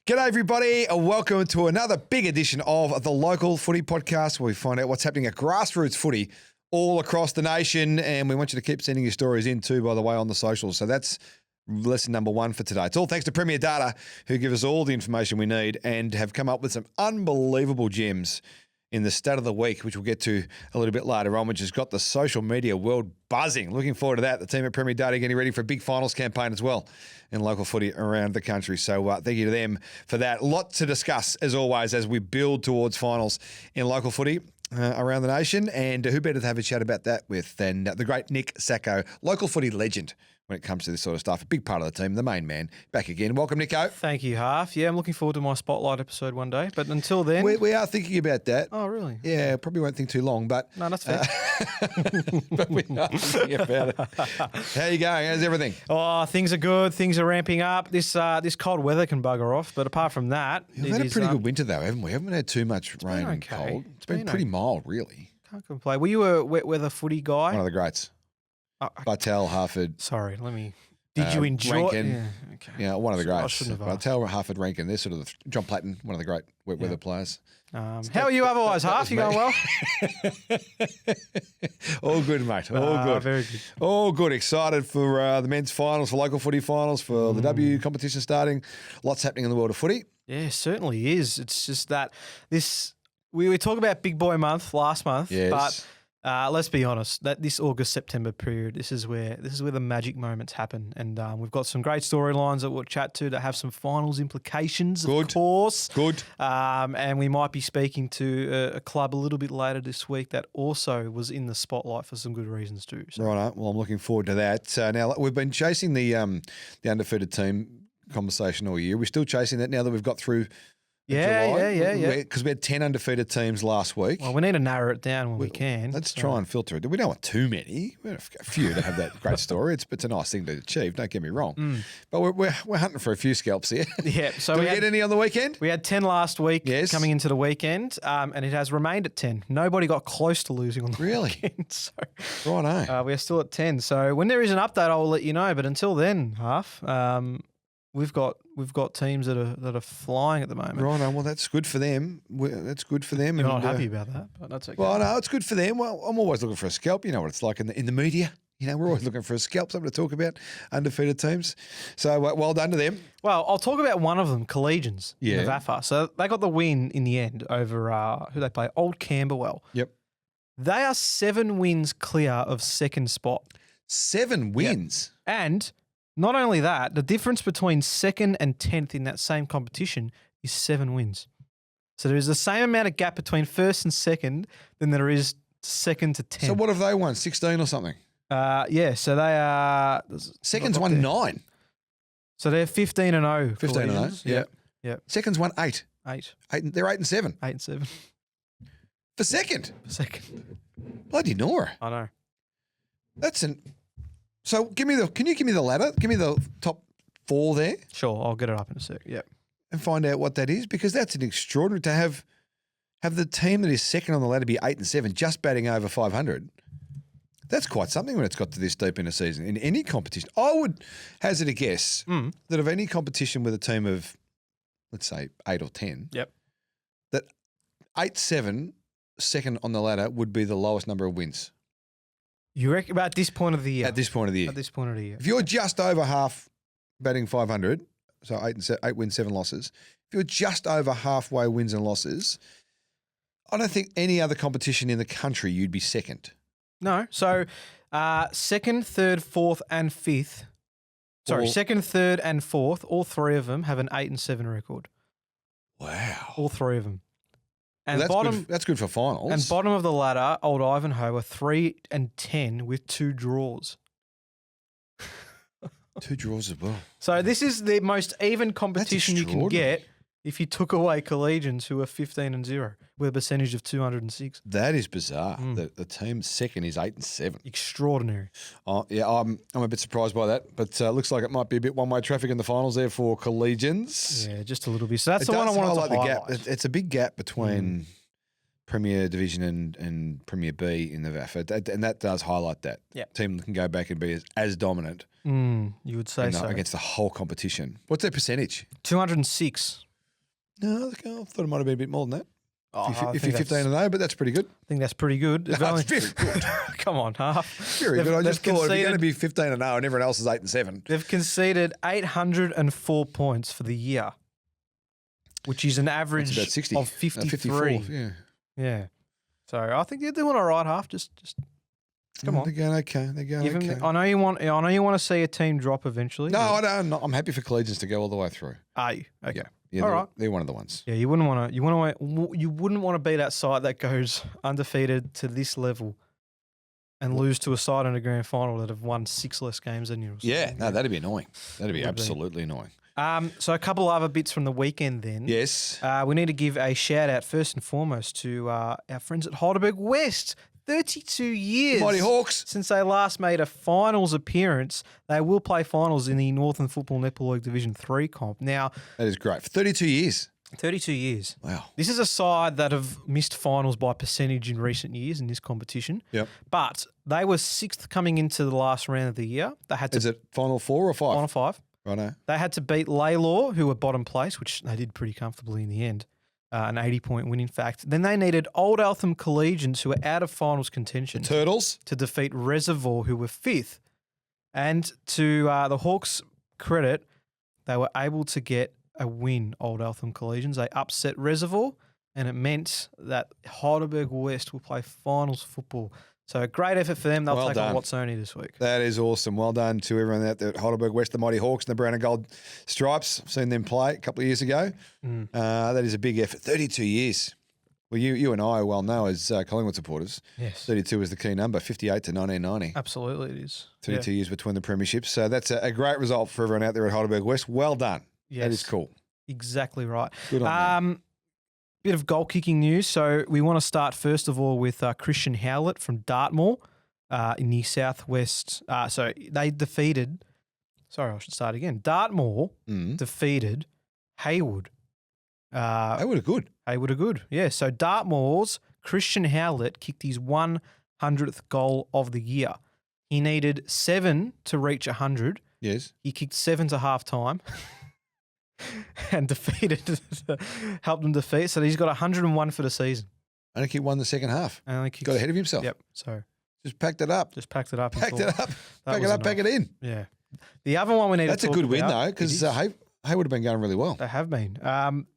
G'day, everybody. Welcome to another big edition of the Local Footy Podcast, where we find out what's happening at grassroots footy all across the nation. And we want you to keep sending your stories in too, by the way, on the socials. So that's lesson number one for today. It's all thanks to Premier Data, who give us all the information we need and have come up with some unbelievable gems in the stat of the week, which we'll get to a little bit later on, which has got the social media world buzzing. Looking forward to that. The team at Premier Data getting ready for a big finals campaign as well in local footy around the country. So thank you to them for that. A lot to discuss, as always, as we build towards finals in local footy around the nation. And who better to have a chat about that with than the great Nick Sacco, local footy legend when it comes to this sort of stuff. A big part of the team, the main man. Back again. Welcome, Nico. Thank you, Harf. Yeah, I'm looking forward to my Spotlight episode one day. But until then... We are thinking about that. Oh, really? Yeah, probably won't think too long, but... No, that's fair. But we are thinking about it. How you going? How's everything? Oh, things are good. Things are ramping up. This cold weather can bugger off. But apart from that... We've had a pretty good winter, though, haven't we? Haven't had too much rain and cold. It's been pretty mild, really. Can't complain. Were you a wet weather footy guy? One of the greats. Daniel Harford. Sorry, let me... Did you enjoy? Rankin, Yeah, okay. Yeah, one of the greats. I shouldn't have asked. Daniel Harford, Rankin. They're sort of John Platten, one of the great wet weather players. How are you otherwise, Harf? You going well? All good, mate. All good. Very good. All good. Excited for the men's finals, for local footy finals, for the W competition starting. Lots happening in the world of footy. Yeah, certainly is. It's just that we talk about Big Boy Month last month, Yes. but let's be honest, that this August-September period, this is where the magic moments happen, and we've got some great storylines that we'll chat to that have some finals implications, of course. Good. And we might be speaking to a club a little bit later this week that also was in the spotlight for some good reasons too. So. Right. Well, I'm looking forward to that. Now we've been chasing the undefeated team conversation all year. We're still chasing that now that we've got through. Yeah. Because we had 10 undefeated teams last week. Well, we need to narrow it down when we can. Let's try and filter it. We don't want too many. We have a few to have that great story. It's a nice thing to achieve. Don't get me wrong. But we're hunting for a few scalps here. Yeah. So Did we get any on the weekend? We had 10 last week. Yes. Coming into the weekend, and it has remained at 10. Nobody got close to losing on the weekend. So Righto. we're still at 10. So when there is an update, I'll let you know. But until then, we've got teams that are flying at the moment. Righto. Well, that's good for them. That's good for them. You're not happy about that, but that's okay. Well, no, it's good for them. Well, I'm always looking for a scalp. You know what it's like in the media. You know, we're always looking for a scalp, something to talk about, undefeated teams. So well done to them. Well, I'll talk about one of them, Collegians in the VAFA. So they got the win in the end over who they play, Old Camberwell. Yep. They are 7 wins clear of second spot. 7 wins? Yep. And not only that, the difference between 2nd and 10th in that same competition is 7 wins. So there is the same amount of gap between 1st and 2nd than there is 2nd to 10th. So what have they won? 16 or something? Yeah, so they are... Second's won 9. So they're 15-0. 15-0, yeah. Yep. Second's won 8. 8. They're 8-7. 8-7. For second? For second. Bloody Nora. I know. That's an... So can you give me the ladder? Give me the top 4 there. Sure, I'll get it up in a sec. Yep. And find out what that is, because that's an extraordinary to have the team that is second on the ladder be 8-7, just batting over 500. That's quite something when it's got to this deep in a season. In any competition, I would hazard a guess that of any competition with a team of, let's say, 8 or 10, yep, that 8-7 second on the ladder would be the lowest number of wins. You reckon about this point of the year? At this point of the year. At this point of the year. If you're just over half batting 500, so 8 wins, 7 losses, if you're just over halfway wins and losses, I don't think any other competition in the country you'd be second. No. So 2nd, 3rd, 4th and 5th. Sorry, 2nd, 3rd and 4th, all 3 of them have an 8-7 record. Wow. All 3 of them. And well, that's good for finals. And bottom of the ladder, Old Ivanhoe are 3-10 with 2 draws. 2 draws as well. So this is the most even competition you can get if you took away Collegians, who are 15-0 with a percentage of 206. That is bizarre. The team second is 8-7. Extraordinary. Oh yeah, I'm a bit surprised by that, but looks like it might be a bit one-way traffic in the finals there for Collegians. Yeah, just a little bit. So that's the one I wanted to highlight. The gap. It's a big gap between Premier Division and Premier B in the VAF, and that does highlight that. Yep. Team can go back and be as dominant. You would say so. Against the whole competition. What's their percentage? 206. No, I thought it might have been a bit more than that. Oh, If you're 15-0, but that's pretty good. I think that's pretty good. They've No, only- it's very good. Come on, Half. Very good. I just they've thought if you're going to conceded- be 15-0 and everyone else is 8-7. They've conceded 804 points for the year, which is an average That's about 60. of 53. 54, yeah. Yeah. So I think they're doing all right, Half. Just come on. They're going okay. They're going Give okay. them, I know you want to see a team drop eventually. No, I don't. I'm happy for Collegians to go all the way through. Are you? Okay. Yeah, All they're, right. they're one of the ones. Yeah, you wouldn't want to be that side that goes undefeated to this level and lose to a side in a grand final that have won 6 less games than you. Yeah, no, that'd be annoying. That'd be Would be. absolutely annoying. So a couple other bits from the weekend then. Yes. We need to give a shout out first and foremost to our friends at Heidelberg West. 32 years Mighty Hawks. since they last made a finals appearance. They will play finals in the Northern Football Netball League Division 3 comp. Now, That is great. For 32 years. 32 years. Wow. This is a side that have missed finals by percentage in recent years in this competition. Yep. But they were 6th coming into the last round of the year. They had to Is it Final 4 or 5? final 5. Righto. They had to beat Laylaw, who were bottom place, which they did pretty comfortably in the end. An 80-point win, in fact. Then they needed Old Eltham Collegians, who were out of finals contention, Turtles. to defeat Reservoir, who were 5th. And to the Hawks' credit, they were able to get a win, Old Eltham Collegians. They upset Reservoir, and it meant that Heidelberg West will play finals football. So a great effort for them. They'll Well take done. on Watsoni this week. That is awesome. Well done to everyone out there at Heidelberg West, the Mighty Hawks and the brown and gold stripes. I've seen them play a couple of years ago. That is a big effort. 32 years. Well, you and I well know as Collingwood supporters, Yes. 32 is the key number, 58 to 1990. Absolutely it is. 32 years between the premierships. So that's a great result for everyone out there at Heidelberg West. Well done. Yes. That is cool. Exactly right. Good on them. Bit of goal kicking news. So we want to start first of all with Christian Howlett from Dartmoor in the southwest. So they defeated. Sorry, I should start again. Dartmoor defeated Haywood. They were good. Haywood are good. Yeah. So Dartmoor's Christian Howlett kicked his 100th goal of the year. He needed 7 to reach 100. Yes. He kicked 7 to half time and helped them defeat. So he's got 101 for the season. I think he won the second half. And only kicked, Got ahead of himself. Yep. So Just packed it up. just packed it up. and Packed thought it up. that Pack it was up, pack it in. Yeah. The other one we need That's to a talk good win, about- though, It because is. Hayward have been going really well. They have been.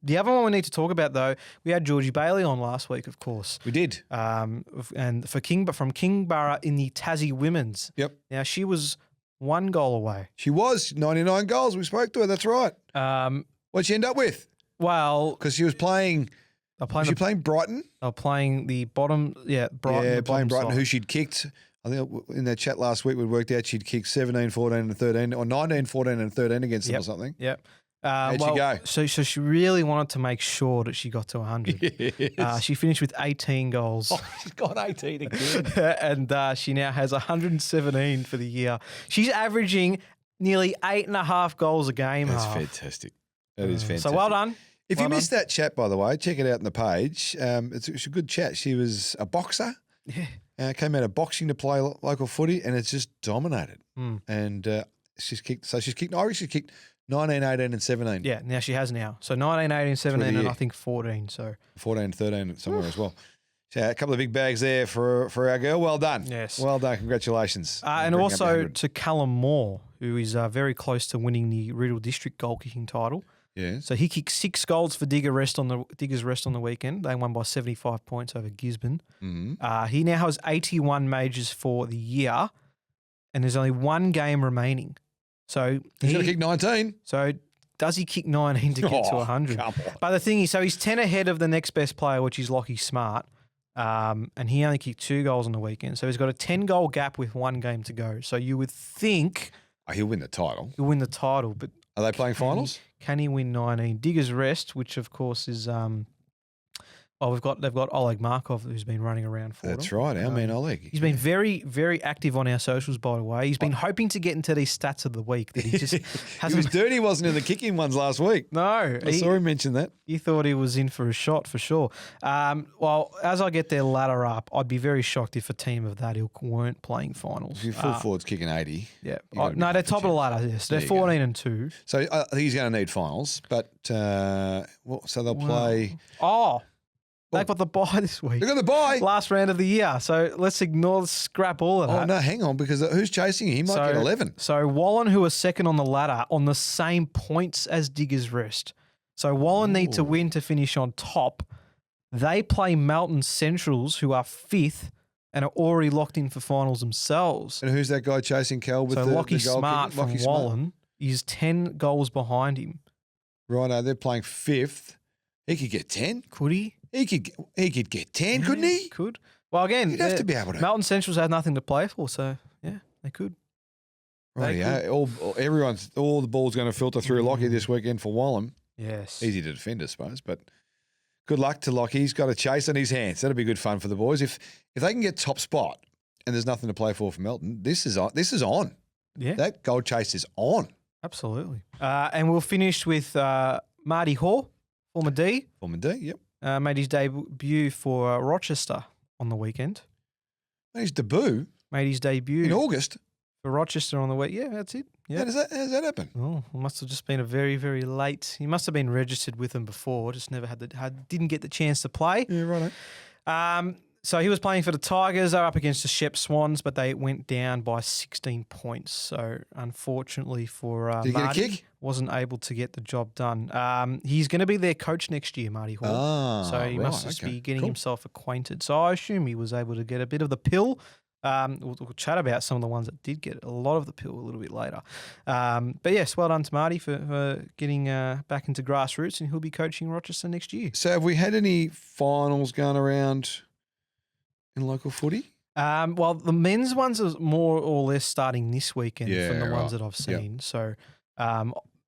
The other one we need to talk about, though, we had Georgie Bailey on last week, of course. We did. And from Kingborough in the Tassie Women's. Yep. Now, she was 1 goal away. She was 99 goals. We spoke to her. That's right. What'd she end up with? Well, Because she was playing. they're Was she playing Brighton? playing the bottom, Brighton. Yeah, the playing bottom Brighton, side. who she'd kicked. I think in that chat last week, we worked out she'd kicked 17, 14, and 13, or 19, 14, and 13 against them or something. Yep. How'd she go? So she really wanted to make sure that she got to 100. Yes. She finished with 18 goals. She's got 18 again. And she now has 117 for the year. She's averaging nearly 8.5 goals a game. That's Half. fantastic. That is fantastic. So well done. If Well you done. missed that chat, by the way, check it out on the page. It's a good chat. She was a boxer. Yeah. Came out of boxing to play local footy, and it's just dominated. Mm. And she's kicked. So she's kicked. I reckon she's kicked 19, 18, and 17. Yeah, now she has now. So 19, 18, 17, and year. I think 14. So 14, 13 somewhere as well. So a couple of big bags there for our girl. Well done. Yes. Well done. Congratulations. and Bringing up the also 100. to Callum Moore, who is very close to winning the Riddle District goal kicking title. Yes. So he kicked 6 goals for Diggers Rest on the weekend. They won by 75 points over Gisborne. Mm-hmm. He now has 81 majors for the year, and there's only 1 game remaining. So He's going to kick 19. So does he kick 19 to get to 100? Come on. But the thing is, so he's 10 ahead of the next best player, which is Lockie Smart, and he only kicked 2 goals on the weekend. So he's got a 10-goal gap with 1 game to go. So you would think Oh, he'll win the title. he'll win the title, but Are they playing finals? can he win 19? Diggers Rest, which of course is Oh, they've got Oleg Markov who's been running around for That's them. right, our man Oleg. He's been very, very active on our socials, by the way. He's been hoping to get into these stats of the week that he just He hasn't. was dirty, wasn't in the kicking ones last week. No, I saw him mention that. He thought he was in for a shot for sure. Well, as I get their ladder up, I'd be very shocked if a team of that ilk weren't playing finals. If your full forward's kicking 80. Yeah. you gotta be No, they're happy, top of the Jim. ladder, yes. They're There you go. 14-2. So I think he's going to need finals, but so they'll play. Oh, they've got the bye this week. They've got the bye. Last round of the year. So let's scrap all of that. Oh, no, hang on, because who's chasing him? He might get 11. So Wallen, who are second on the ladder, on the same points as Diggers Rest. So Wallen need to win to finish on top. They play Melton Centrals, who are fifth and are already locked in for finals themselves. And who's that guy chasing Cal with So the Lockie goal Smart kick? from Lockie Smart. Wallen is 10 goals behind him. Righto, they're playing fifth. He could get 10. Could he? He could get 10, couldn't he? Could. Well, again, He'd have to be able to. Melton Centrals have nothing to play for, so yeah, they could. Right, yeah. All the ball's going to filter through Lockie this weekend for Wallen. Yes. Easy to defend, I suppose, but good luck to Lockie. He's got a chase on his hands. That'll be good fun for the boys. If they can get top spot and there's nothing to play for Melton, this is on. Yeah. That goal chase is on. Absolutely. And we'll finish with Marty Hoare, former D. Former D, yep. Made his debut for Rochester on the weekend. His debut Made his debut in August. for Rochester on the week. Yeah, that's it. Yeah. How does that happen? Oh, it must have just been a very, very late. He must have been registered with them before, just never didn't get the chance to play. Yeah, right. So he was playing for the Tigers. They were up against the Shep Swans, but they went down by 16 points. So unfortunately for Did he get a Marty, kick? wasn't able to get the job done. He's going to be their coach next year, Marty Hall. So he must just be getting himself acquainted. So I assume he was able to get a bit of the pill. We'll chat about some of the ones that did get a lot of the pill a little bit later. But yes, well done to Marty for getting back into grassroots, and he'll be coaching Rochester next year. So have we had any finals going around in local footy? Well, the men's ones are more or less starting this weekend from the ones right. that I've seen. So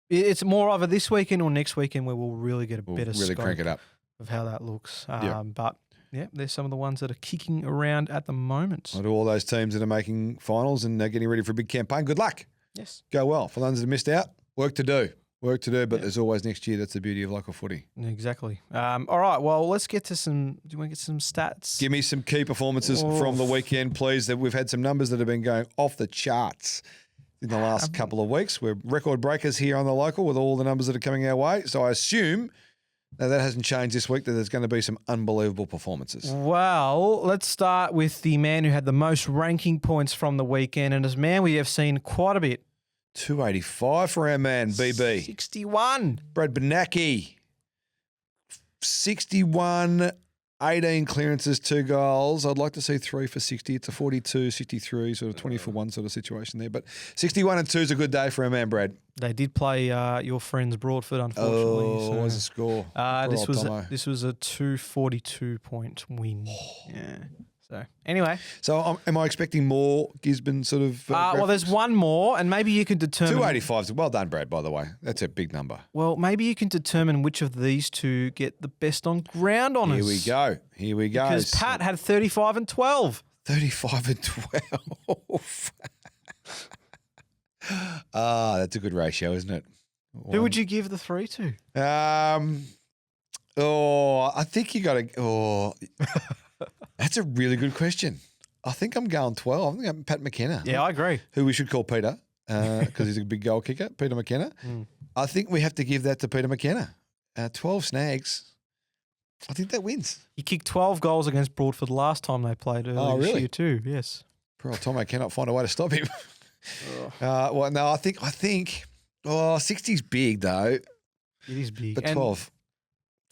it's more either this weekend or next weekend where we'll really get a better really crank it scope up. of how that looks. Yeah. But yeah, there's some of the ones that are kicking around at the moment. To all those teams that are making finals and getting ready for a big campaign, good luck. Yes. Go well. For those that have missed out, work to do, but there's always next year. That's the beauty of local footy. Exactly. All right. Well, let's get to some. Do you want to get some stats? Give me some key performances from the weekend, please. That we've had some numbers that have been going off the charts in the last couple of weeks. We're record breakers here on the local with all the numbers that are coming our way. So I assume that hasn't changed this week, that there's going to be some unbelievable performances. Well, let's start with the man who had the most ranking points from the weekend. And as man, we have seen quite a bit. 285 for our man, BB. 61. Brad Benacki. 61, 18 clearances, 2 goals. I'd like to see 3 for 60. It's a 42, 63, sort of 20 for 1 sort of situation there. But 61 and 2 is a good day for our man, Brad. They did play your friends Broadford, unfortunately. Oh, what was the score? This was a 242 point win. Yeah. So anyway, So am I expecting more Gisborne sort of? well, there's one more, and maybe you can determine. 285 is well done, Brad. By the way, that's a big number. Well, maybe you can determine which of these two get the best on ground honours. Here we go. Because Pat had 35 and 12. 35 and 12. That's a good ratio, isn't it? Who would you give the 3 to? I think you got to. Oh, that's a really good question. I think I'm going 12. I think I'm Pat McKenna. Yeah, I agree. Who we should call Peter because he's a big goal kicker, Peter McKenna. I think we have to give that to Peter McKenna. 12 snags. I think that wins. He kicked 12 goals against Broadford last time they played earlier this year too, yes. Poor old Tomo cannot find a way to stop him. Well, no, I think 60's big though. It is big. But 12.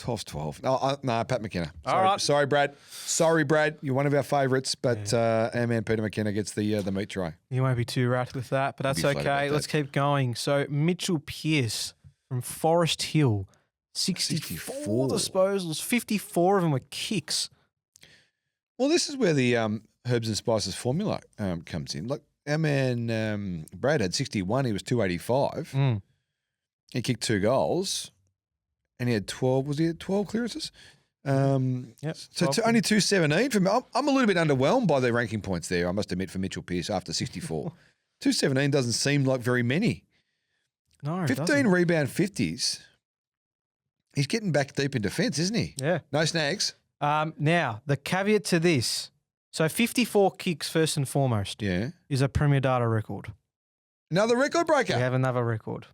12's 12. No, Pat McKenna. Sorry, All right. Sorry, Brad. Sorry, Brad. You're one of our favourites, but our man Peter McKenna gets the meat tray. You won't be too rattled with that, but that's Be flat about okay. that. Let's keep going. So Mitchell Pearce from Forest Hill, 64 disposals, 54 of them were kicks. Well, this is where the herbs and spices formula comes in. Look, our man Brad had 61. He was 285. He kicked 2 goals. And he had 12, was he at 12 clearances? Yep. So only 217 for me. I'm a little bit underwhelmed by the ranking points there, I must admit, for Mitchell Pearce after 64. 217 doesn't seem like very many. No, it 15 doesn't. rebound 50s. He's getting back deep in defence, isn't he? Yeah. No snags. Now, the caveat to this. So 54 kicks first and foremost Yeah. is a Premier Data record. Another record breaker. We have another record.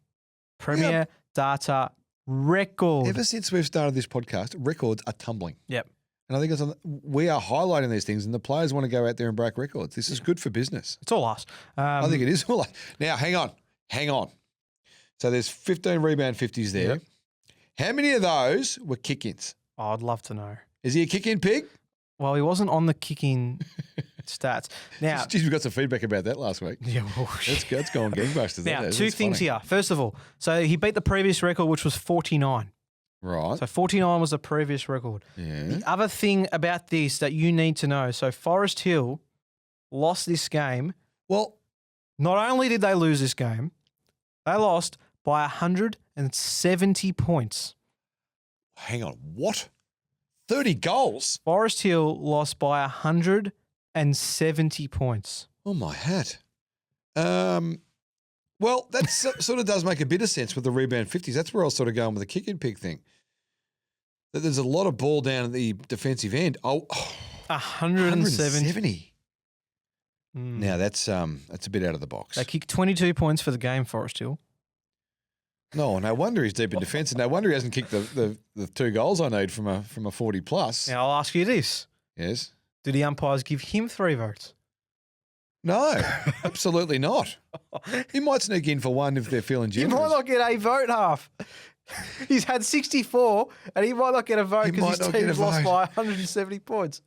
Premier Data record. Ever since we've started this podcast, records are tumbling. Yep. And I think we are highlighting these things, and the players want to go out there and break records. This is good for business. It's all us. I think it is all. Now, hang on. So there's 15 rebound 50s there. Yep. How many of those were kick-ins? Oh, I'd love to know. Is he a kick-in pig? Well, he wasn't on the kicking stats. Now, Geez, we got some feedback about that last week. yeah, well, That's going gangbusters. now that is. two That's things funny. here. First of all, so he beat the previous record, which was 49. Right. So 49 was the previous record. Yeah. The other thing about this that you need to know, so Forest Hill lost this game. Well, Not only did they lose this game, they lost by 170 points. hang on. What? 30 goals? Forest Hill lost by 170 points. Oh, my hat. Well, that sort of does make a bit of sense with the rebound 50s. That's where I was sort of going with the kick and pig thing. That there's a lot of ball down at the defensive end. 170. Now that's a bit out of the box. They kicked 22 points for the game, Forest Hill. No wonder he's deep in defence, and no wonder he hasn't kicked the 2 goals I need from a 40 plus. Now, I'll ask you this. Yes. Did the umpires give him 3 votes? No, absolutely not. He might sneak in for one if they're feeling He generous. might not get a vote, half. He's had 64, and he might not get a vote He because might his not get a team's lost vote. by 170 points.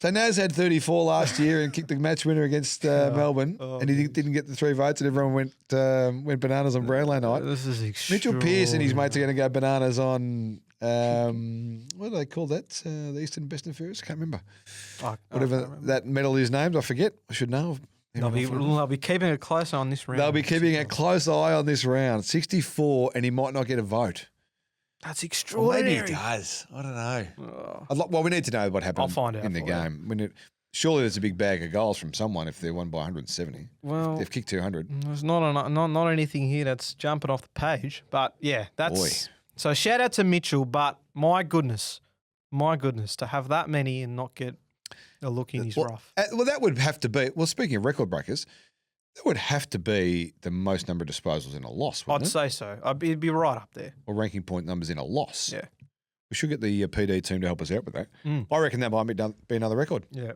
So Naz had 34 last year and kicked the match winner against Melbourne, and he didn't get the 3 votes, and everyone went bananas on Brownlow night. This is Mitchell Pearce and his mates are going to go bananas on what do they call that? The Eastern Best and Fairest? I can't remember. Whatever that medal is named, I forget. I should know. They'll be keeping a close eye on this round. They'll be keeping a close eye on this round. 64, and he might not get a vote. That's Or extraordinary. maybe he does. I don't know. Oh. Well, we need to know what happened I'll find out in the for you. game. Surely there's a big bag of goals from someone if they're won by 170. Well, They've kicked 200. there's not anything here that's jumping off the page. But yeah, that's Boy. so. Shout out to Mitchell, but my goodness, to have that many and not get a look in his rough. Well, that would have to be. Well, speaking of record breakers, that would have to be the most number of disposals in a loss, I'd wouldn't it? say so. It'd be right up there. Or ranking point numbers in a loss. Yeah. We should get the PD team to help us out with that. Mm. I reckon that might be another record. Yeah.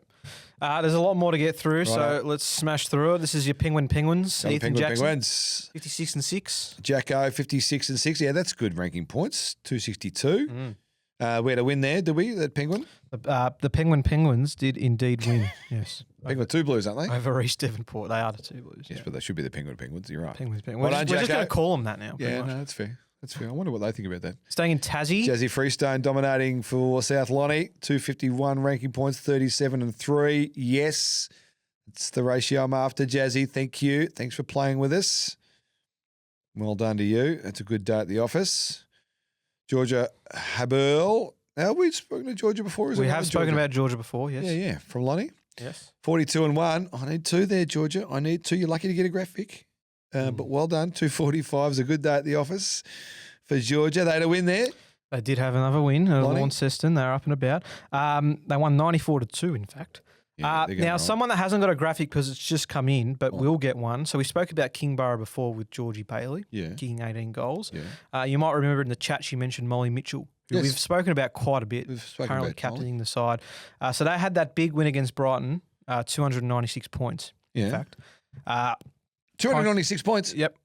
There's a lot more to get through, so Righto. let's smash through it. This is your Penguins. Go on, Ethan Jackson, Penguins. 56 and 6. Jacko, 56 and 6. Yeah, that's good ranking points. 262. We had a win there, did we, that Penguin? The Penguins did indeed win. Yes. Penguin 2 Blues, aren't they? Over East Devonport. They are the 2 Blues. Yes, Yeah. but they should be the Penguins. You're right. Penguins. Well We're done, just Jacko. going to call them that now. pretty Yeah, much. no, that's fair. That's fair. I wonder what they think about that. Staying in Tassie. Jazzy Freestone dominating for South Lonnie. 251 ranking points, 37 and 3. Yes, it's the ratio I'm after, Jazzy. Thank you. Thanks for playing with us. Well done to you. It's a good day at the office. Georgia Haberl. Have we spoken to Georgia before? Is We it have another spoken Georgia? about Georgia before, yes. Yeah, from Lonnie. Yes. 42 and 1. I need 2 there, Georgia. I need 2. You're lucky to get a graphic. But well done. 245 is a good day at the office for Georgia. They had a win there. They did have another win at Lonnie? Launceston. They're up and about. They won 94-2, in fact. Yeah, they're going Now, right. someone that hasn't got a graphic because it's just come in, but will get one. So we spoke about Kingborough before with Georgie Bailey, Yeah. kicking 18 goals. Yeah. You might remember in the chat she mentioned Molly Mitchell, who Yes. we've spoken about quite a bit, We've spoken currently about Molly. captaining the side. So they had that big win against Brighton, 296 points, Yeah. in fact. 296 points Yep,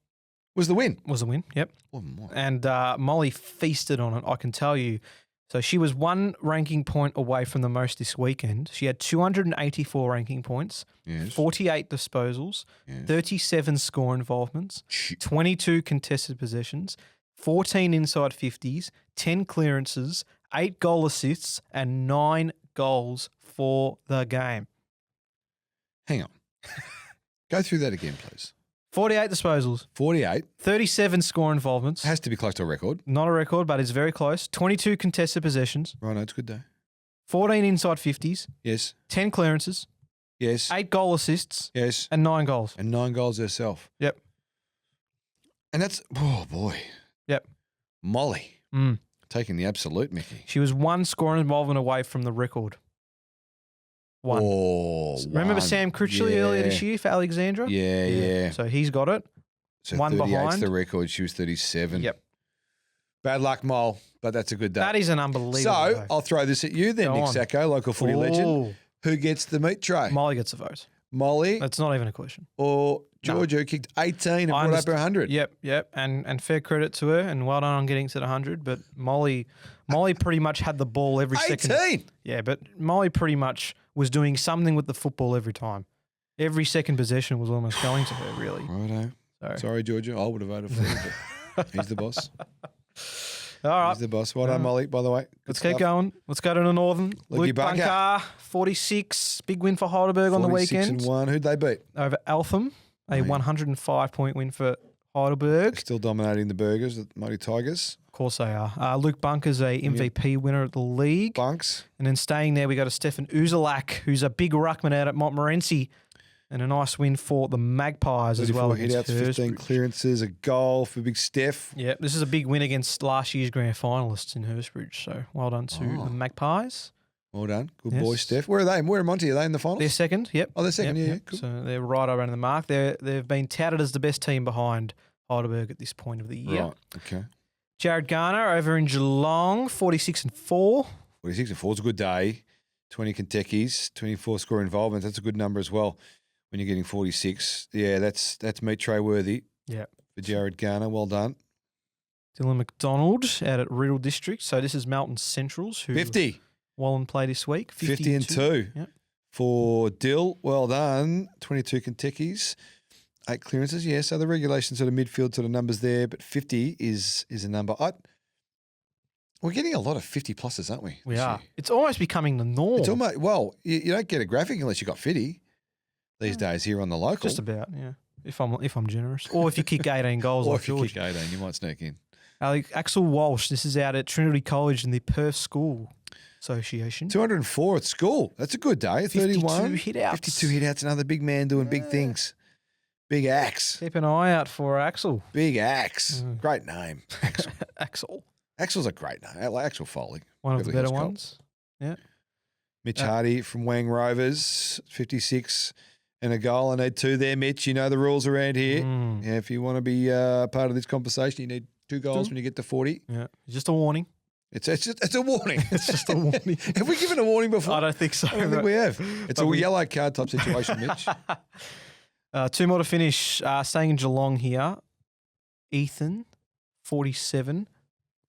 was the win. was a win, yep. Oh, my. And Molly feasted on it, I can tell you. So she was 1 ranking point away from the most this weekend. She had 284 ranking points, Yes. 48 disposals, Yes. 37 score involvements, Shit. 22 contested possessions, 14 inside 50s, 10 clearances, 8 goal assists, and 9 goals for the game. Hang on. Go through that again, please. 48 disposals, 48. 37 score involvements. Has to be close to a record. Not a record, but it's very close. 22 contested possessions, Right, no, it's a good day. 14 inside 50s, Yes. 10 clearances, Yes. 8 goal assists, Yes. and 9 goals. And 9 goals herself. Yep. And that's, oh boy. Yep. Molly. Mm. Taking the absolute Mickey. She was 1 score involvement away from the record. 1. Oh, Remember one. Sam Critchley earlier this year for Alexandra? Yeah, yeah. So he's got it. So one 38's behind. the record. She was 37. Yep. Bad luck, Mole, but that's a good day. That is an unbelievable So day. I'll throw this at you then, Go Nick on. Sacco, local footy legend. Ooh. Who gets the meat tray? Molly gets a vote. Molly That's not even a question. or Georgia, who kicked 18 and I brought up her understand. 100? Yep. And fair credit to her, and well done on getting to the 100. But Molly pretty much had the ball every 18? second. Yeah, but Molly pretty much was doing something with the football every time. Every second possession was almost going to her, really. Righto. So. Sorry, Georgia. I would have voted for you, but he's the boss. All right. He's the boss. Well done, Molly, by the way. Good Let's keep stuff. going. Let's go to the Northern. Lucky Luke Bunker. Bunker, 46. Big win for Heidelberg on the 46 weekend. and 1. Who'd they beat? Over Eltham. A yeah. 105-point win for Heidelberg. Still dominating the burgers, the Mighty Tigers. Of course they are. Luke Bunker's a MVP winner at the league. Bunks. And then staying there, we got a Stefan Uzalak, who's a big ruckman out at Montmorency. And a nice win for the Magpies as well. 34 hitouts, 15 clearances, a goal for Big Steph. Yeah, this is a big win against last year's grand finalists in Hurstbridge. So well done to the Magpies. Well done. Good Yes. boy, Steph. Where are they? Where are Monty? Are they in the finals? They're second, yep. Oh, they're second, Yep, yeah, yep. Cool. So they're right around the mark. They've been touted as the best team behind Heidelberg at this point of the year. Right, okay. Jared Garner over in Geelong, 46 and 4. 46 and 4 is a good day. 20 Kentuckies, 24 score involvements. That's a good number as well when you're getting 46. Yeah, that's meat tray worthy. Yep. For Jared Garner. Well done. Dylan McDonald out at Riddle District. So this is Melton Centrals who 50. Wallen play this week. 50 and 2 Yep. for Dill. Well done. 22 Kentuckies. 8 clearances. Yeah, so the regulation sort of midfield sort of numbers there, but 50 is a number. We're getting a lot of 50 pluses, aren't we? We this are. year? It's almost becoming the norm. It's almost, well, you don't get a graphic unless you got 50 these days here on the local. Just about, yeah. If I'm generous. Or if you kick 18 goals or like if you George. kick 18, you might sneak in. Axel Walsh, this is out at Trinity College in the Perth School Association. 204 at school. That's a good day. 31. 52 hitouts. 52 hitouts. Another big man doing big things. Big axe. Keep an eye out for Axel. Big axe. Great name. Axel. Axel. Axel's a great name. I like Axel Foley. One of the Beverly better Hills ones. Yeah. Mitch Hardy from Wang Rovers, 56 and a goal. I need 2 there, Mitch. You know the rules around here. Yeah, if you want to be part of this conversation, you need 2 goals when you get to 40. Yeah. Just a warning. It's a warning. It's just a warning. Have we given a warning before? I don't think so. I don't think we have. It's But a yellow card type situation, Mitch. 2 more to finish. Staying in Geelong here. Ethan, 47.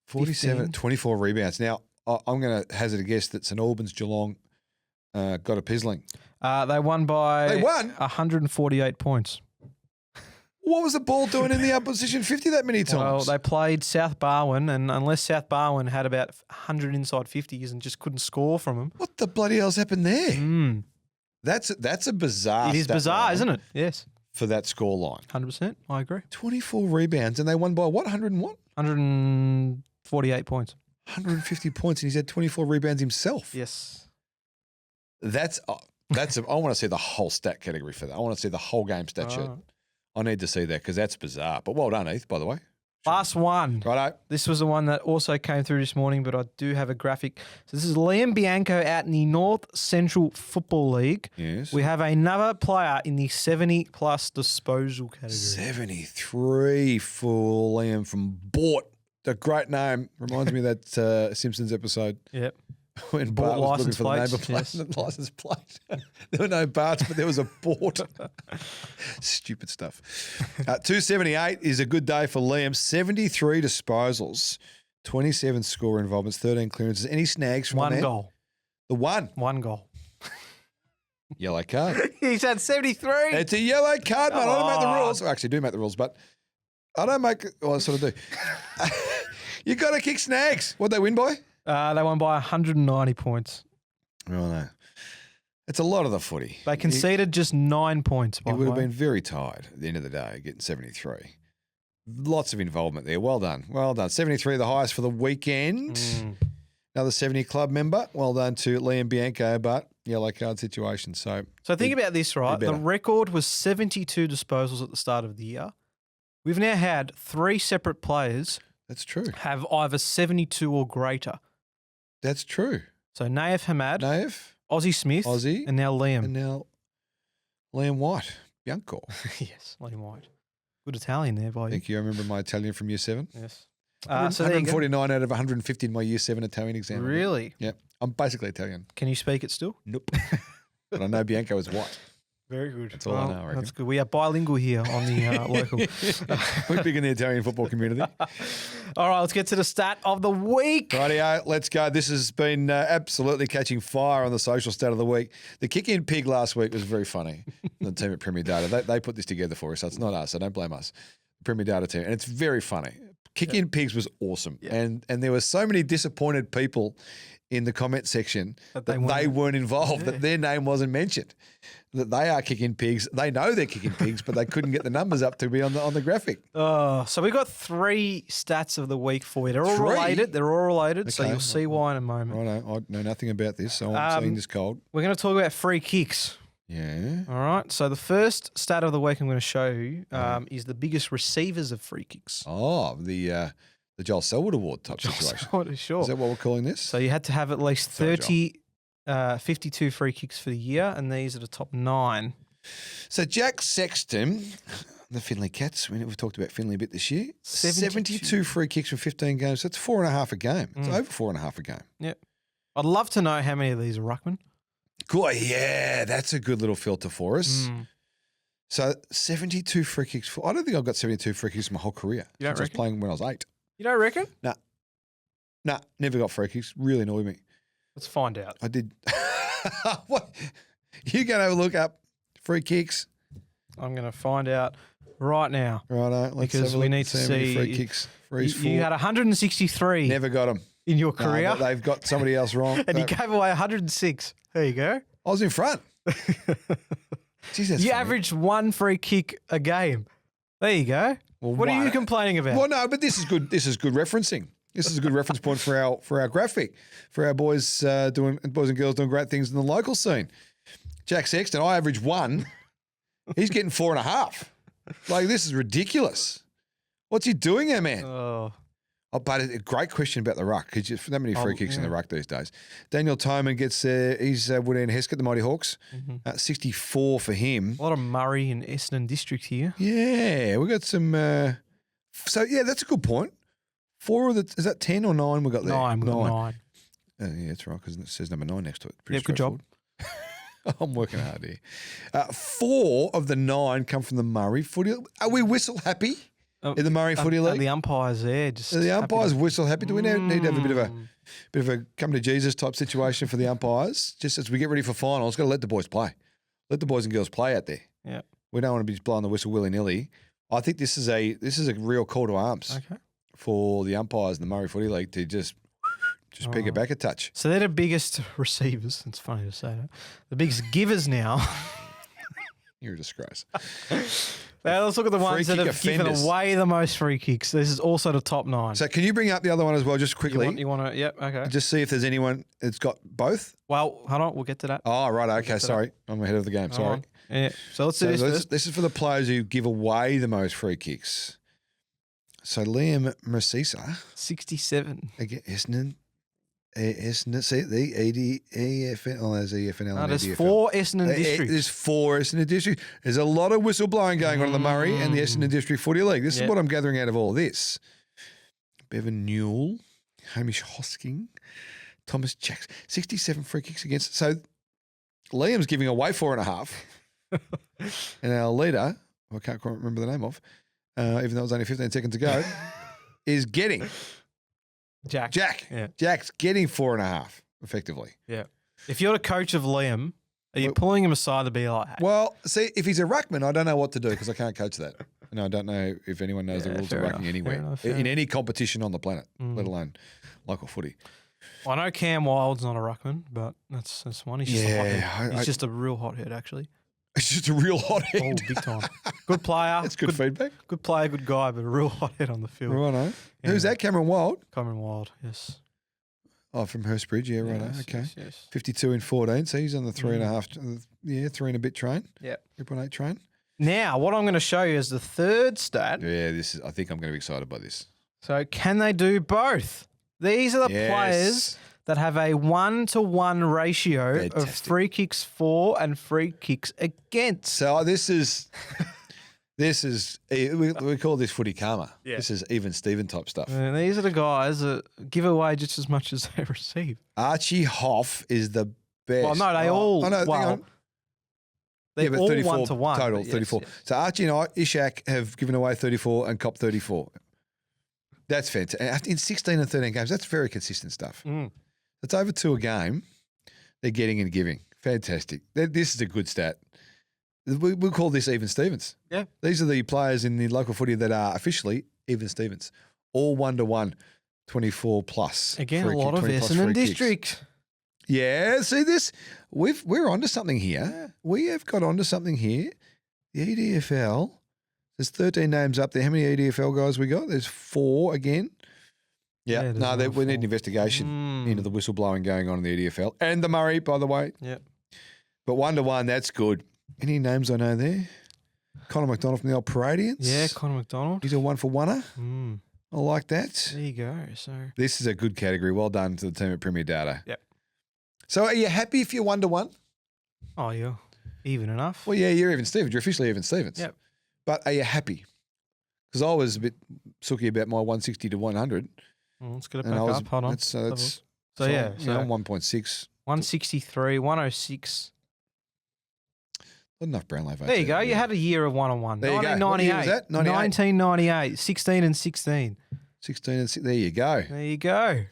47, 15. 24 rebounds. Now, I'm going to hazard a guess that St Albans Geelong got a pizzling. They won by They won? 148 points. What was the ball doing in the opposition 50 that many times? Well, they played South Barwon, and unless South Barwon had about 100 inside 50s and just couldn't score from them. What the bloody hell's happened there? That's a bizarre It is stat bizarre, line isn't it? Yes. for that score line. 100%. I agree. 24 rebounds, and they won by what, 100 and what? 148 points. 150 points, and he's had 24 rebounds himself. Yes. That's I want to see the whole stat category for that. I want to see the whole game stat sheet. I need to see that because that's bizarre. But well done, Heath, by the way. Last one. Righto. This was the one that also came through this morning, but I do have a graphic. So this is Liam Bianco out in the North Central Football League. Yes. We have another player in the 70-plus disposal category. 73 for Liam from Bort. A great name. Reminds me of that Simpsons episode. Yep. When Bort Bart was looking license for the plates, neighbour plate, yes. the license plate. There were no Barts, but there was a Bort. Stupid stuff. 278 is a good day for Liam. 73 disposals, 27 score involvements, 13 clearances. Any snags from One man? goal. The one. One goal. Yellow card. He's had 73. It's a yellow card, mate. I don't make the Oh. rules. I actually do make the rules, but I don't make – well, I sort of do. You got to kick snags. What'd they win by? They won by 190 points. Oh, no. It's a lot of the footy. They conceded just 9 points. He would have been very tired at the end of the day, getting 73. Lots of involvement there. Well done. Well done. 73, the highest for the weekend. Another 70 club member. Well done to Liam Bianco, but yellow card situation. So think about this, right? The record was 72 disposals at the start of the year. We've now had 3 separate players. That's true. Have either 72 or greater. That's true. So Naif Hamad, Ozzie Smith, and now Liam. And now Liam White, Bianco. Yes, Liam White. Good Italian there, boy. Thank you. I remember my Italian from year 7. Yes. So 149 out of 150 in my year 7 Italian exam. Really? Yeah. I'm basically Italian. Can you speak it still? Nope. But I know Bianco is white. Very good. That's all I know, I reckon. That's good. We are bilingual here on the local. We're big in the Italian football community. All right, let's get to the stat of the week. Rightio, let's go. This has been absolutely catching fire on the social stat of the week. The kick-in pig last week was very funny. The team at Premier Data, they put this together for us, so it's not us, so don't blame us. Premier Data team, and it's very funny. Kick-in pigs was awesome, and there were so many disappointed people in the comment section that they weren't involved, that their name wasn't mentioned, that they are kicking pigs. They know they're kicking pigs, but they couldn't get the numbers up to be on the graphic. So we've got 3 stats of the week for you. They're all related. Okay. So you'll see why in a moment. Righto, I know nothing about this, so I'm seeing this cold. We're going to talk about free kicks. Yeah. All right. So the first stat of the week I'm going to show you is the biggest receivers of free kicks. Oh, the Joel Selwood Award type situation. Selwood, sure. Is that what we're calling this? So you had to have at least 52 free kicks for the year, and these are the top 9. So Jack Sexton, the Finley Cats, we've talked about Finley a bit this year. 72 free kicks from 15 games. That's 4.5 a game. It's over 4.5 a game. Yeah. I'd love to know how many of these are ruckman. Good. Yeah, that's a good little filter for us. So 72 free kicks. I don't think I've got 72 free kicks my whole career. You don't since I was playing when I was 8. You don't reckon? Nah, never got free kicks. Really annoyed me. Let's find out. I did. What? You going to have a look up free kicks? I'm going to find out right now. Righto. Because we need to see free kicks. You had 163. Never got them. In your career? No, they've got somebody else wrong. And you gave away 106. There you go. I was in front. Jeez, that's you funny. averaged 1 free kick a game. There you go. Well, what are you complaining about? Well, no, but this is good. This is good referencing. This is a good reference point for our graphic, for our boys and girls doing great things in the local scene. Jack Sexton, I average 1. He's getting 4.5. Like, this is ridiculous. What's he doing there, man? Oh, but a great question about the ruck, because that many free kicks in the ruck these days. Daniel Toman gets he's Woodend Heskett, the Mighty Hawks. 64 for him. A lot of Murray and Essendon district here. Yeah, we got some. So yeah, that's a good point. 4 of the is that 10 or 9 we got there? 9. 9. Yeah, that's right, because it says number 9 next to it. Yeah, good job. I'm working hard here. 4 of the 9 come from the Murray footy. Are we whistle happy in the Murray footy league? The umpires there, are the umpires whistle happy. Do we need to have a bit of a come to Jesus type situation for the umpires? Just as we get ready for finals, got to let the boys play. Let the boys and girls play out there. Yeah, we don't want to be blowing the whistle willy nilly. I think this is a real call to arms for the umpires in the Murray Footy League to just pick it back a touch. So they're the biggest receivers. It's funny to say that. The biggest givers now. You're a disgrace. Now let's look at the ones that have given away the most free kicks. This is also the top 9. So can you bring up the other one as well, just quickly? You want to? Yep. Okay. Just see if there's anyone that's got both. Well, hold on. We'll get to that. Oh, right. Okay. Sorry. I'm ahead of the game. Sorry. Yeah. So let's do this first. This is for the players who give away the most free kicks. So Liam Mercisa. 67. Again, Essendon. See, the EFN. Oh, there's EFNL and there's EDFL. 4 Essendon districts. There's 4 Essendon districts. There's a lot of whistle blowing going on in the Murray and the Essendon District Footy League. This is what I'm gathering out of all this. Bevan Newell, Hamish Hosking, Thomas Jacks, 67 free kicks against. So Liam's giving away 4.5. And our leader, who I can't quite remember the name of, even though it was only 15 seconds ago, is getting Jack. Yeah. Jack's getting 4.5, effectively. Yeah. If you're the coach of Liam, are you pulling him aside to be like, hey? Well, see, if he's a ruckman, I don't know what to do because I can't coach that. And I don't know if anyone knows the rules of rucking anywhere, in any competition on the planet, let alone local footy. I know Cam Wild's not a ruckman, but that's one. He's just a hothead. He's just a real hothead, actually. It's just a real hothead. Oh, big time. Good player. That's good feedback. Good player, good guy, but a real hothead on the field. Righto. Who's that? Cameron Wild? Cameron Wild, yes. Oh, from Hurstbridge. Yeah, righto. Yes, Okay. Yes. 52 in 14, so he's on the 3.5, 3 and a bit train. Yeah. 3.8 train. Now, what I'm going to show you is the third stat. Yeah, I think I'm going to be excited by this. So, can they do both? These are the players that have a 1-to-1 ratio of free kicks for and free kicks against. So this is we call this footy karma. Yeah. This is even Steven type stuff. And these are the guys that give away just as much as they receive. Archie Hoff is the best. Well, no, they all. Oh, no, well, they're all 34 1-to-1 total, but yes, 34. yes. So Archie and Ishak have given away 34 and copped 34. That's fantastic. In 16 and 13 games, that's very consistent stuff. It's over 2 a game. They're getting and giving. Fantastic. This is a good stat. We'll call this even Stevens. Yeah. These are the players in the local footy that are officially even Stevens. All 1-to-1, 24 plus. Again, a lot of Essendon district. Yeah, see this? We're onto something here. We have got onto something here. The EDFL, there's 13 names up there. How many EDFL guys we got? There's 4 again. Yeah, no, we need an investigation into the whistleblowing going on in the EDFL. And the Murray, by the way. Yep. But 1-to-1, that's good. Any names I know there? Connor McDonald from the old Paradians. Yeah, Connor McDonald. He's a 1-for-1er. I like that. There you go. So This is a good category. Well done to the team at Premier Data. Yep. So are you happy if you're 1-to-1? Oh, yeah. Even enough. Well, yeah, you're even Stevens. You're officially even Stevens. Yep. But are you happy? Because I was a bit sooky about my 160 to 100. Let's get it back up. Hold on. So yeah. So 1.6. 163, 106. Not enough Brownlow votes. There you go. You had a year of 1-on-1. There you go. What year was that? 1998. 16 and 16. 16 and 6. There you go. There you go.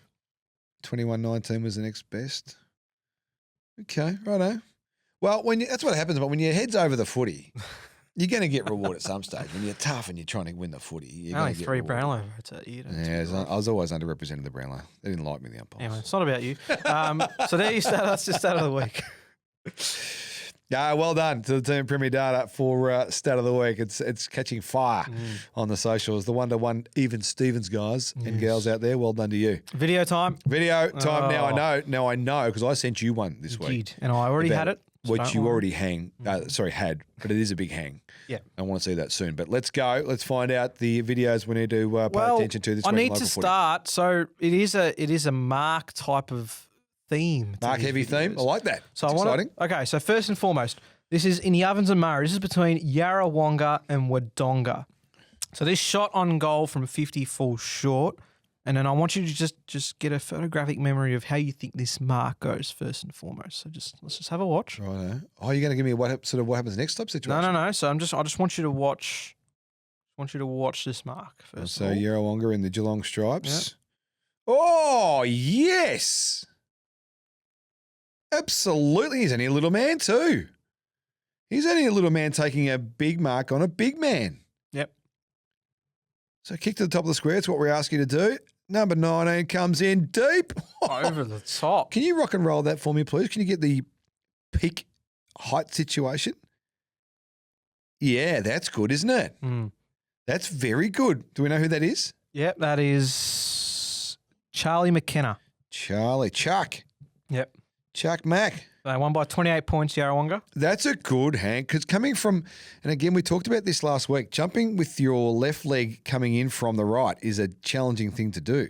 21-19 was the next best. Okay, righto. Well, that's what happens. But when your head's over the footy, you're going to get reward at some stage. When you're tough and you're trying to win the footy, you're only going to get 3 rewarded. Brownlow votes that year. Yeah, I was always underrepresented the Brownlow. They didn't like me, the umpires. Anyway, it's not about you. So there you start. That's just stat of the week. Yeah, well done to the team Premier Data for stat of the week. It's catching fire on the socials. The 1-to-1 even Stevens guys and girls out there. Well done to you. Video time. Video time. Now I know because I sent you one this week. Did. And I already had it. So Which you already had, but it is a big hang. Yeah. I want to see that soon. But let's go. Let's find out the videos we need to pay attention to this week. I need to start. So it is a mark type of theme. Mark heavy theme. I like that. So it's exciting. Okay, so first and foremost, this is in the Ovens and Murray. This is between Yarrawonga and Wodonga. So this shot on goal from 50 falls short. And then I want you to just get a photographic memory of how you think this mark goes first and foremost. So let's just have a watch. Right. Oh, you're going to give me what happens next type situation? No. So I just want you to watch. This mark first. So Yarrawonga in the Geelong stripes. Yep. Oh yes, absolutely. He's only a little man too. He's only a little man taking a big mark on a big man. Yep. So kick to the top of the square. It's what we ask you to do. Number 19 comes in deep. Over the top. Can you rock and roll that for me, please? Can you get the peak height situation? Yeah, that's good, isn't it? That's very good. Do we know who that is? Yep, that is Charlie McKenna. Chuck. Yep. Chuck Mack. They won by 28 points, Yarrawonga. That's a good hang because coming from, and again, we talked about this last week, jumping with your left leg coming in from the right is a challenging thing to do,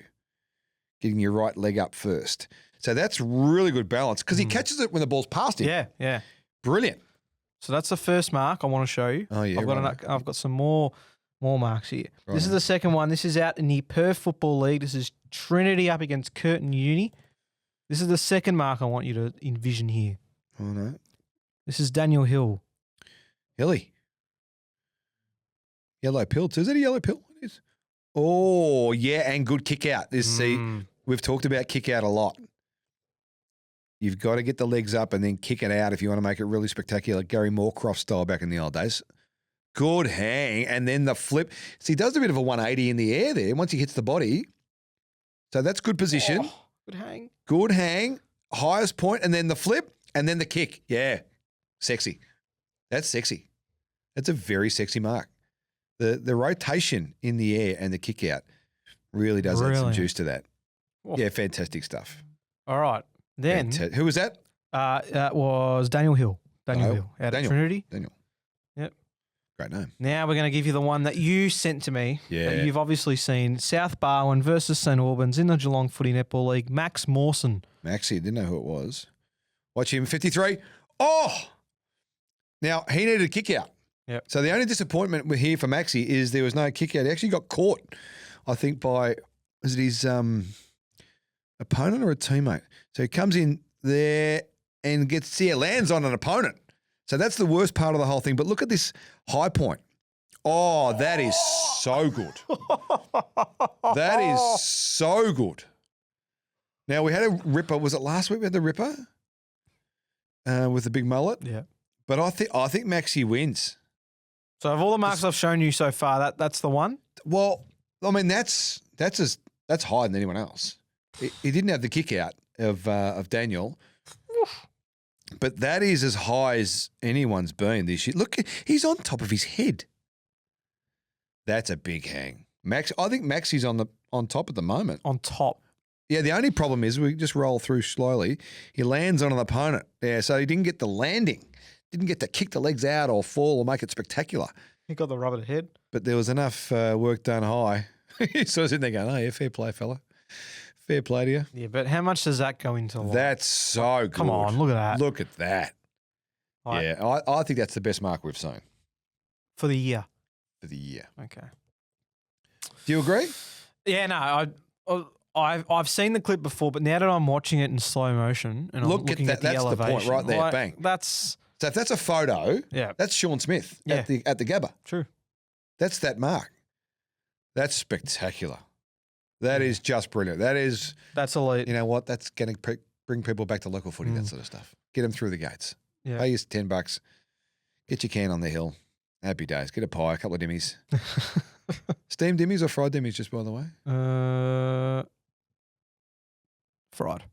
getting your right leg up first. So that's really good balance because he catches it when the ball's past him. Yeah. Brilliant. So that's the first mark I want to show you. Oh, yeah. I've got some more marks here. Right. This is the second one. This is out in the Perth Football League. This is Trinity up against Curtin Uni. This is the second mark I want you to envision here. Oh, no. This is Daniel Hill. Hilly. Yellow pill too. Is that a yellow pill? It is. Oh, yeah, and good kick out. We've talked about kick out a lot. You've got to get the legs up and then kick it out if you want to make it really spectacular, Gary Moorcroft style back in the old days. Good hang. And then the flip. So he does a bit of a 180 in the air there once he hits the body. So that's good position. Oh, Good hang. Good hang, highest point, and then the flip, and then the kick. Yeah, sexy. That's sexy. That's a very sexy mark. The rotation in the air and the kick out really does add some juice to that. Oh. Yeah, fantastic stuff. All right. Then Who was that? that was Daniel Hill. Daniel Hill out of Trinity. Daniel. Yep. Great name. Now we're going to give you the one that you sent to me. Yeah. That you've obviously seen. South Barwon versus St Albans in the Geelong Footy Netball League. Max Mawson. Maxie, didn't know who it was. Watch him, 53. Oh! Now, he needed a kick out. Yep. So the only disappointment here for Maxie is there was no kick out. He actually got caught, I think, by, was it his opponent or a teammate? So he comes in there and lands on an opponent. So that's the worst part of the whole thing. But look at this high point. Oh, that is so good. That is so good. Now, we had a ripper. Was it last week we had the ripper with the big mullet? Yeah. But I think Maxie wins. So of all the marks I've shown you so far, that's the one? Well, I mean, that's higher than anyone else. He didn't have the kick out of Daniel. But that is as high as anyone's been this year. Look, he's on top of his head. That's a big hang. I think Maxie's on top at the moment. On top. Yeah, the only problem is we just roll through slowly. He lands on an opponent. Yeah, so he didn't get the landing. Didn't get to kick the legs out or fall or make it spectacular. He got the rubber head. But there was enough work done high. He's sort of sitting there going, oh, yeah, fair play, fella. Fair play to you. Yeah, but how much does that go into? That's so good. Come on, look at that. Look at that. Yeah, I think that's the best mark we've seen. For the year. For the year. Okay. Do you agree? Yeah, no, I've seen the clip before, but now that I'm watching it in slow motion and I'm looking at the that's elevation, the point right there, bang. So if that's a photo, that's Sean Smith at the Gabba. True. That's that mark. That's spectacular. That is just brilliant. That's elite. You know what? That's going to bring people back to local footy, that sort of stuff. Get them through the gates. Yeah. Pay you $10. Get your can on the hill. Happy days. Get a pie, a couple of dimmies. Steamed dimmies or fried dimmies, just by the way? Fried.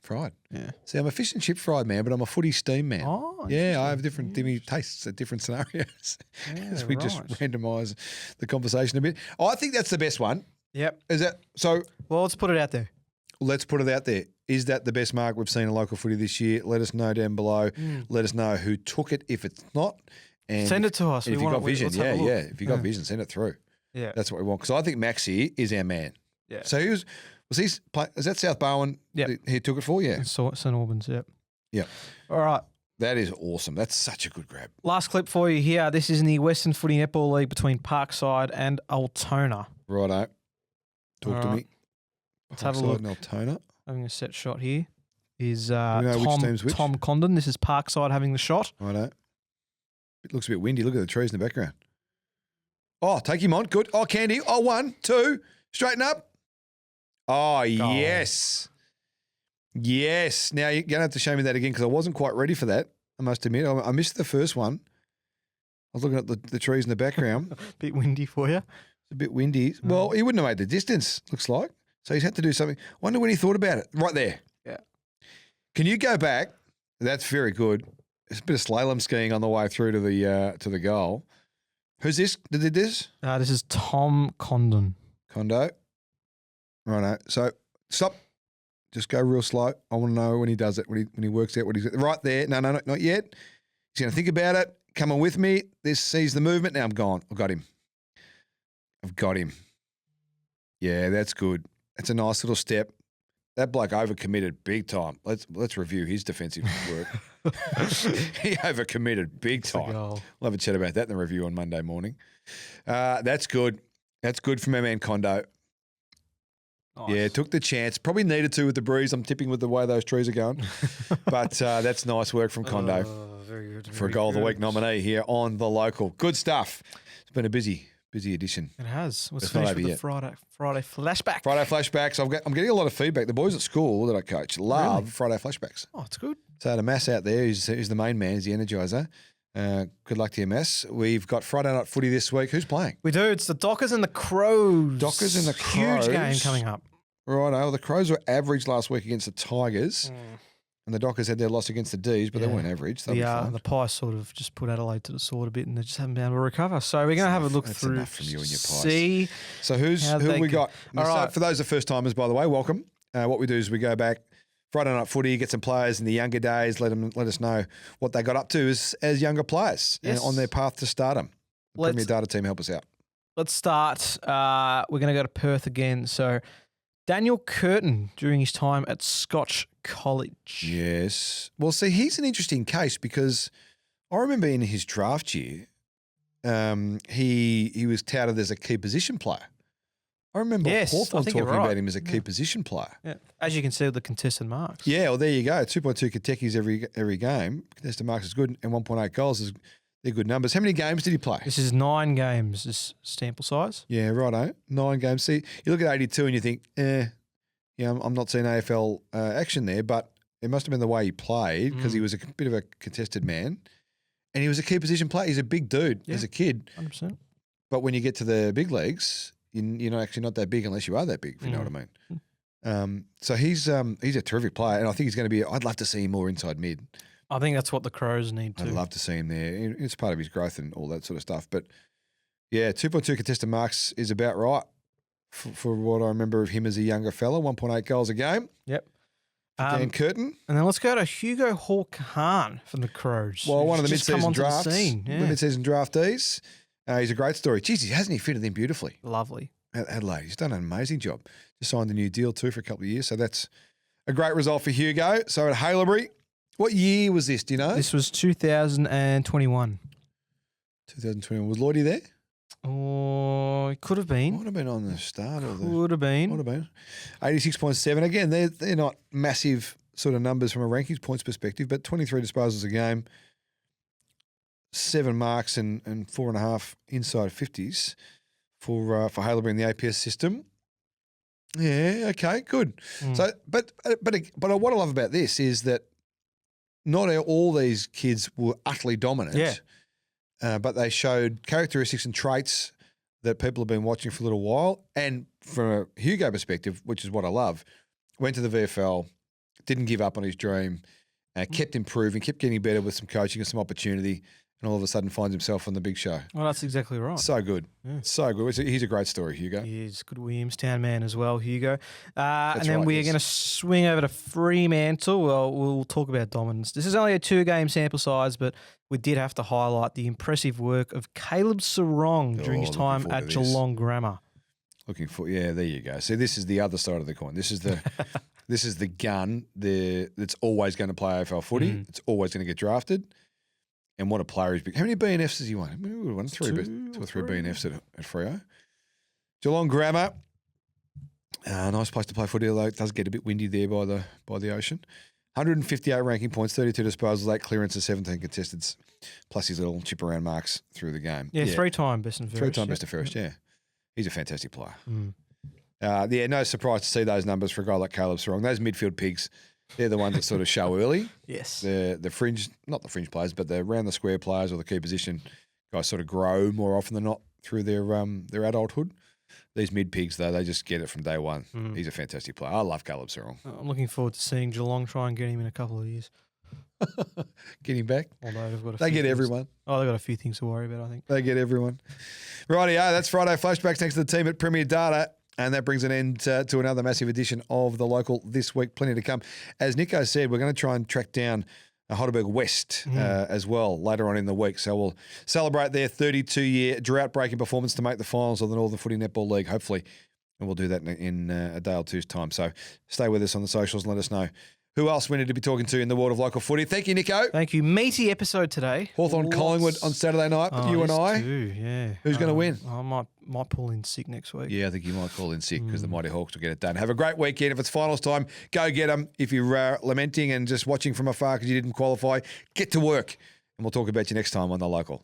Fried. Yeah. See, I'm a fish and chip fried man, but I'm a footy steam man. Oh, yeah, I have different dimmy tastes at different scenarios as we just randomise the conversation a bit. I think that's the best one. Yep. Is that so? Well, let's put it out there. Let's put it out there. Is that the best mark we've seen in local footy this year? Let us know down below. Let us know who took it if it's not. And send it to us. If you've got vision, If you've got vision, send it through. Yeah. That's what we want. Because I think Maxie is our man. Yeah. So is that South Barwon? Yeah. He took it for? Yeah. St Albans, yep. Yeah. All right. That is awesome. That's such a good grab. Last clip for you here. This is in the Western Footy Netball League between Parkside and Altona. Righto. Talk to me. Let's have a look. And Altona. Having a set shot here is which team's which? Tom Condon. This is Parkside having the shot. Righto. It looks a bit windy. Look at the trees in the background. Oh, take him on. Good. Oh, Candy. Oh, 1, 2. Straighten up. Oh, yes. Yes. Now, you're going to have to show me that again because I wasn't quite ready for that, I must admit. I missed the first one. I was looking at the trees in the background. Bit windy for you. It's a bit windy. Well, he wouldn't have made the distance, looks like. So he's had to do something. Wonder when he thought about it. Right there. Yeah. Can you go back? That's very good. It's a bit of slalom skiing on the way through to the goal. Who's this that did this? This is Tom Condon. Condo. Righto. So stop. Just go real slow. I want to know when he does it, when he works out what he's right there. No, not yet. He's going to think about it. Come on with me. This sees the movement. Now I'm gone. I've got him. Yeah, that's good. That's a nice little step. That bloke overcommitted big time. Let's review his defensive work. He overcommitted big time. We'll have a chat about that in the review on Monday morning. That's good. That's good from our man Condo. Nice. Yeah, took the chance. Probably needed to with the breeze. I'm tipping with the way those trees are going. But that's nice work from Condo. Very good. For a Goal of the Week nominee here on The Local. Good stuff. It's been a busy edition. It has. Let's finish with the Friday flashback. Friday flashbacks. I'm getting a lot of feedback. The boys at school that I coach love Friday flashbacks. Oh, it's good. So to Mass out there, who's the main man, he's the energizer. Good luck to you, Mass. We've got Friday night footy this week. Who's playing? We do. It's the Dockers and the Crows. Dockers and the Crows. Huge game coming up. Righto. The Crows were average last week against the Tigers. And the Dockers had their loss against the D's, but they weren't average. The Pies sort of just put Adelaide to the sword a bit, and they just haven't been able to recover. So we're going to have a look through. Enough from you and your Pies. See. So who have we got? All right. So for those are first timers, by the way, welcome. What we do is we go back Friday night footy, get some players in the younger days, let us know what they got up to as younger players and on their path to stardom. The Premier Data team help us out. Let's start. We're going to go to Perth again. So Daniel Curtin during his time at Scotch College. Yes. Well, see, he's an interesting case because I remember in his draft year, he was touted as a key position player. I remember Hawthorn talking about him as a key position player. Yeah. As you can see with the contested marks. Yeah, well, there you go. 2.2 Katekis every game. Contested marks is good, and 1.8 goals they're good numbers. How many games did he play? This is 9 games, this sample size. Yeah, righto. 9 games. See, you look at 82 and you think, I'm not seeing AFL action there, but it must have been the way he played because he was a bit of a contested man, and he was a key position player. He's a big dude as a kid. 100%. But when you get to the big leagues, you're actually not that big unless you are that big, if you know what I mean. So he's a terrific player, and I think he's going to be – I'd love to see him more inside mid. I think that's what the Crows need to. I'd love to see him there. It's part of his growth and all that sort of stuff. But, yeah, 2.2 contested marks is about right for what I remember of him as a younger fella, 1.8 goals a game. Yep. Dan Curtin. And then let's go to Hugo Hawk-Hahn from the Crows. Well, one of the mid-season drafts. the mid-season draftees. He's a great story. Jeez, hasn't he fitted in beautifully? Lovely. Adelaide. He's done an amazing job. Just signed a new deal too for a couple of years. So that's a great result for Hugo. So at Haileybury, what year was this? Do you know? This was 2021. 2021. Was Lloydie there? Oh, it could have been. Might have been on the start of the. Would have been. Might have been. 86.7. Again, they're not massive sort of numbers from a rankings points perspective, but 23 disposals a game, 7 marks and 4.5 inside 50s for Haileybury in the APS system. Yeah, okay, good. So, but what I love about this is that not all these kids were utterly dominant. Yeah. But they showed characteristics and traits that people have been watching for a little while. And from a Hugo perspective, which is what I love, went to the VFL, didn't give up on his dream, kept improving, kept getting better with some coaching and some opportunity, and all of a sudden finds himself on the big show. Well, that's exactly right. So good. Yeah. So good. He's a great story, Hugo. He is. Good Williamstown man as well, Hugo. And then we're going to swing over to Fremantle. Well, we'll talk about dominance. This is only a 2-game sample size, but we did have to highlight the impressive work of Caleb Sarong during his time at Geelong Grammar. There you go. See, this is the other side of the coin. This is the this is the gun that's always going to play AFL footy. It's always going to get drafted. And what a player he's been. How many BNFs has he won? We would have won 2 or 3 BNFs at Freo. Geelong Grammar. Nice place to play footy, although it does get a bit windy there by the ocean. 158 ranking points, 32 disposals, 8 clearances, 17 contesteds, plus his little chip around marks through the game. Yeah, 3-time best and fairest. 3-time best and fairest, yeah. He's a fantastic player. No surprise to see those numbers for a guy like Caleb Sarong. Those midfield pigs, they're the ones that sort of show early. Yes. The fringe, not the fringe players, but the round the square players or the key position guys sort of grow more often than not through their adulthood. These mid pigs, though, they just get it from day one. He's a fantastic player. I love Caleb Sarong. I'm looking forward to seeing Geelong try and get him in a couple of years. Get him back? Although they get everyone. Oh, they've got a few things to worry about, I think. They get everyone. Rightio, that's Friday Flashbacks. Thanks to the team at Premier Data. And that brings an end to another massive edition of The Local this week. Plenty to come. As Nico said, we're going to try and track down Heidelberg West as well later on in the week. So we'll celebrate their 32-year drought-breaking performance to make the finals of the Northern Footy Netball League, hopefully. And we'll do that in a day or two's time. So stay with us on the socials and let us know who else we need to be talking to in the world of local footy. Thank you, Nico. Thank you. Meaty episode today. Hawthorn Collingwood on Saturday night, but you and I. Yeah. Who's going to win? I might pull in sick next week. Yeah, I think you might call in sick because the Mighty Hawks will get it done. Have a great weekend. If it's finals time, go get them. If you're lamenting and just watching from afar because you didn't qualify, get to work. And we'll talk about you next time on The Local.